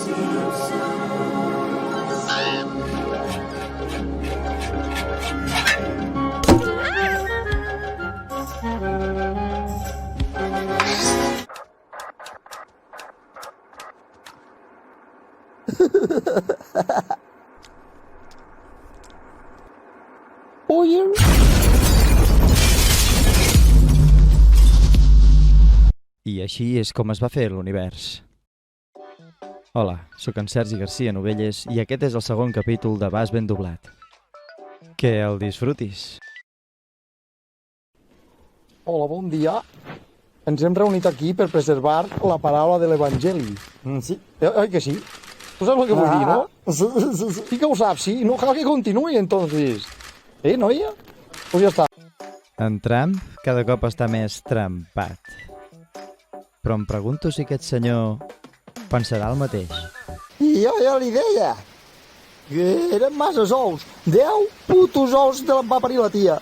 Oye. I així és com es va fer l'univers. Hola, sóc en Sergi Garcia Novelles i aquest és el segon capítol de Vas ben doblat. Que el disfrutis. Hola, bon dia. Ens hem reunit aquí per preservar la paraula de l'Evangeli. Sí. Oi que sí? Tu saps el que vull dir, no? Sí que ho saps, sí. No cal que continuï, entonces. Noia? Pues ja està. En Trump cada cop està més trampat. Però em pregunto si aquest senyor pensarà el mateix. I jo ja li deia que eren masses ous. 10 putos ous de va parir la tia.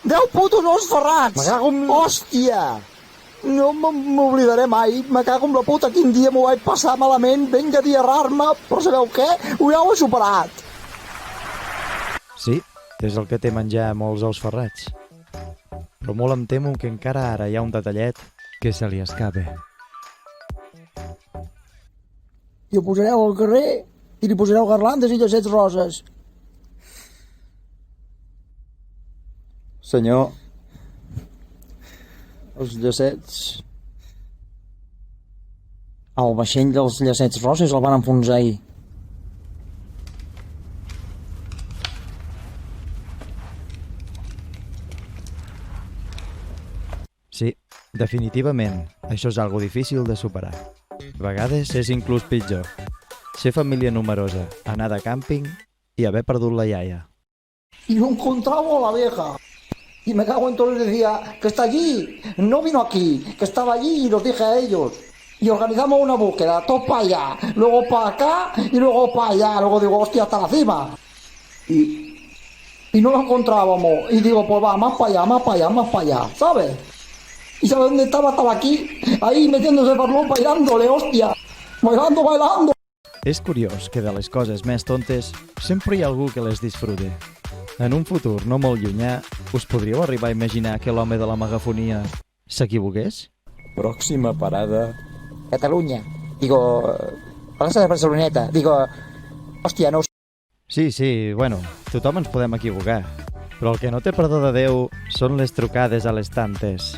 10 putos ous ferrats. Me cago en... Hòstia! No m'oblidaré mai. Me cago en la puta. Quin dia m'ho vaig passar malament. Venga a diarrar-me. Però sabeu què? Ho heu superat. Sí, és el que té menjar molts ous ferrats. Però molt em temo que encara ara hi ha un detallet que se li escape. I ho posareu al carrer i li posareu garlandes i llacets roses. Senyor, els llacets... El vaixell dels llacets roses el van enfonsar ahir. Sí, definitivament, això és algo difícil de superar. A vegades és inclús pitjor. Ser família numerosa, anar de càmping i haver perdut la iaia. Y no encontraba a la vieja. Y me cago en todo, les decía que está allí, no vino aquí, que estaba allí y los dije a ellos. Y organizamos una búsqueda, todos para allá, luego para acá y luego para allá. Luego digo, hostia, hasta la cima. Y no lo encontrábamos. Y digo, pues va, más para allá, más para allá, más para allá, ¿sabes? ¿Y sabes dónde estaba? Estaba aquí, ahí metiéndose per l'ull, bailándole, hòstia. Bailando, bailando. És curiós que de les coses més tontes sempre hi ha algú que les disfrute. En un futur no molt llunyà, us podríeu arribar a imaginar que l'home de la megafonia s'equivoqués? Pròxima parada... Catalunya. Digo, plaça de Barceloneta. Digo, hòstia, no ho sé. Sí, bueno, tothom ens podem equivocar. Però el que no té perdó de Déu són les trucades a les tantes.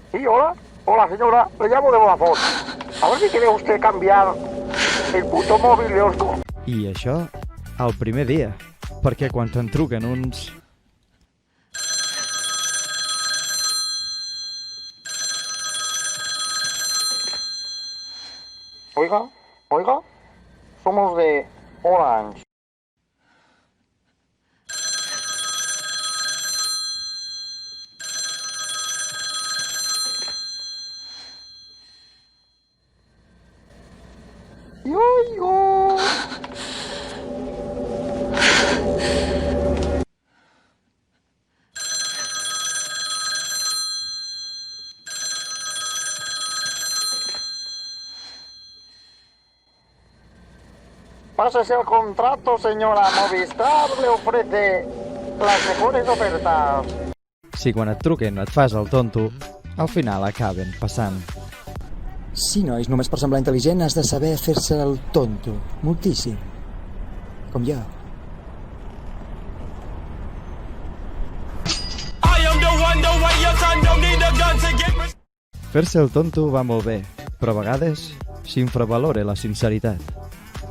Sí, hola. Hola, señora. Le llamo de Vodafone. A ver si quiere usted cambiar el puto móvil de Osco. I això, el primer dia. Perquè quan te'n truquen uns... Oiga, somos de Orange. Y oigo. Pásese el contrato, señora. Movistar le ofrece las mejores ofertas. Si quan et truquen et fas el tonto, al final acaben passant. Sí, nois, només per semblar intel·ligent has de saber fer-se el tonto. Moltíssim. Com jo. Fer-se el tonto va molt bé, però a vegades s'infravalora la sinceritat.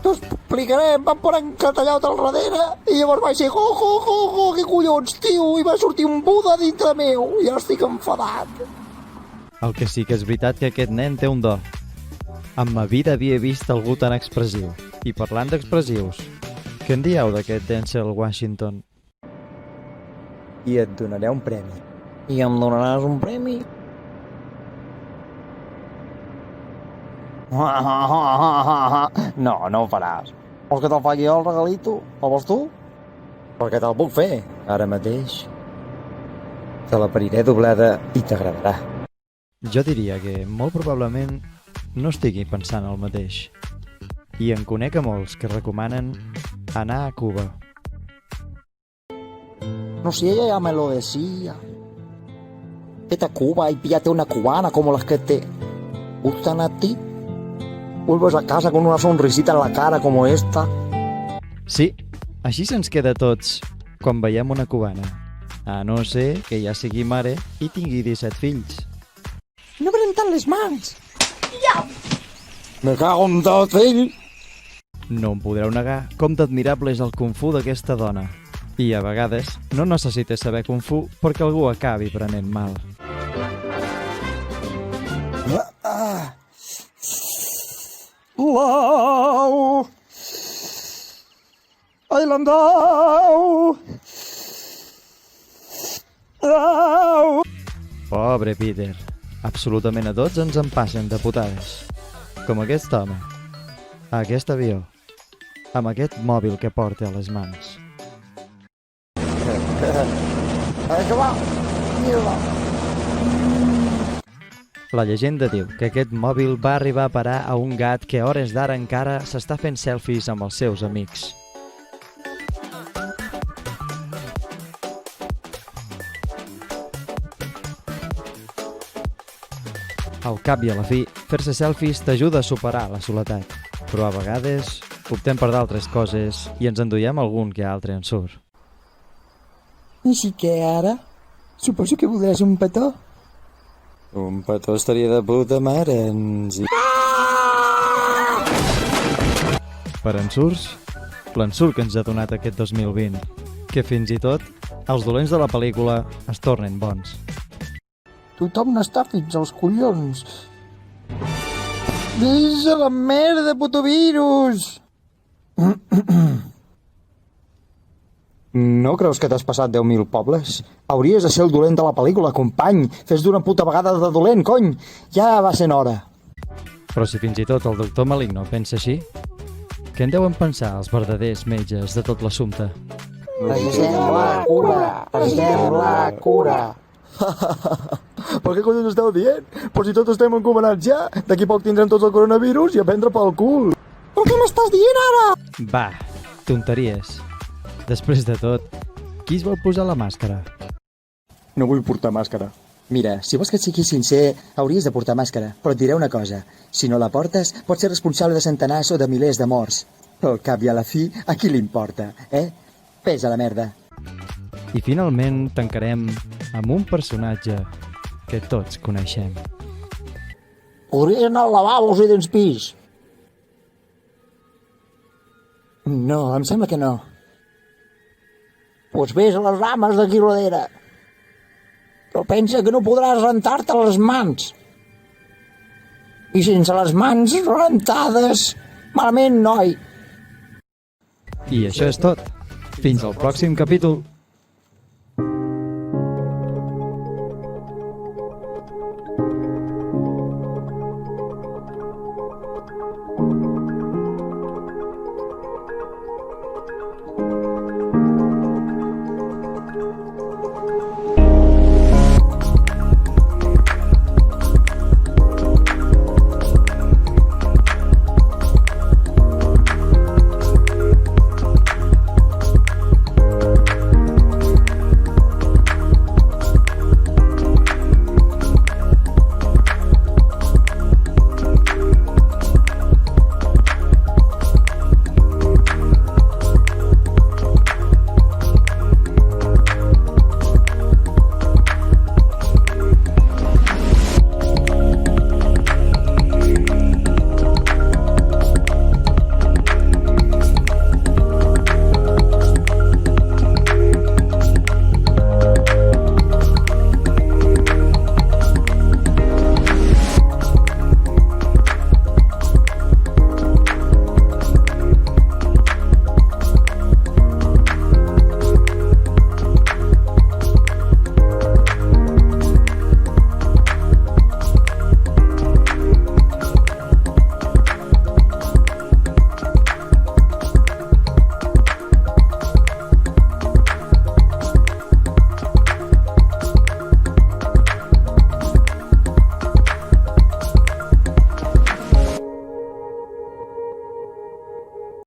T'ho explicaré, em van posar encatallat al darrere i llavors vaig dir, què collons, tio, i va sortir un Buda dintre meu i ara estic enfadat. El que sí que és veritat que aquest nen té un do. En ma vida havia vist algú tan expressiu. I parlant d'expressius, què en dieu d'aquest Denzel Washington? I et donaré un premi. I em donaràs un premi? No, no ho faràs. Vols que te'l faci el regalito? El vols tu? Perquè te'l puc fer, ara mateix. Te la pariré doblada i t'agradarà. Jo diria que, molt probablement, no estigui pensant el mateix. I en conec a molts que recomanen anar a Cuba. No sé, ella ya me lo decía. Vete a Cuba y píllate una cubana como las que te gustan a ti. Vuelves a casa con una sonrisita en la cara como esta. Sí, així se'ns queda a tots quan veiem una cubana. A no ser que ja sigui mare i tingui 17 fills. No prenen tant les mans. Me cago en tot, fill. No em podreu negar com d'admirable és el Kung Fu d'aquesta dona. I a vegades no necessites saber Kung Fu perquè algú acabi prenent mal. Uau! Ai, l'andau! Au! Pobre Peter, absolutament a tots ens en passen de putades. Com aquest home, a aquest avió, amb aquest mòbil que porta a les mans. Que va! Mira-la! La llegenda diu que aquest mòbil va arribar a parar a un gat que a hores d'ara encara s'està fent selfies amb els seus amics. Al cap i a la fi, fer-se selfies t'ajuda a superar la soledat, però a vegades optem per d'altres coses i ens enduiem algun que altre en surt. I sí que ara? Suposo que voldràs un petó. Un petó estaria de puta mare, ens... Per ensurts, l'ensurt que ens ha donat aquest 2020, que fins i tot els dolents de la pel·lícula es tornen bons. Tothom n'està fins als collons. Deixa la merda, puto virus! No creus que t'has passat 10.000 pobles? Hauries de ser el dolent de la pel·lícula, company. Fes d'una puta vegada de dolent, cony. Ja va sent hora. Però si fins i tot el doctor Maligno pensa així, què en deuen pensar els verdaders metges de tot l'assumpte? Necessitem la cura! Necessitem la cura! Per què collons esteu dient? Però si tots estem encomanats ja, d'aquí poc tindrem tots el coronavirus i a prendre pel cul. Però què m'estàs dient ara? Va, tonteries. Després de tot, qui es vol posar la màscara? No vull portar màscara. Mira, si vols que et sigui sincer, hauries de portar màscara. Però et diré una cosa. Si no la portes, pots ser responsable de centenars o de milers de morts. Al cap i a la fi, a qui li importa, eh? Pesa la merda. I finalment tancarem amb un personatge que tots coneixem. Podries anar al lavabo si tens pis. No, em sembla que no. Pues vés a les rames d'aquí darrere. Però pensa que no podràs rentar-te les mans. I sense les mans rentades, malament, noi. I això és tot. Fins al pròxim capítol.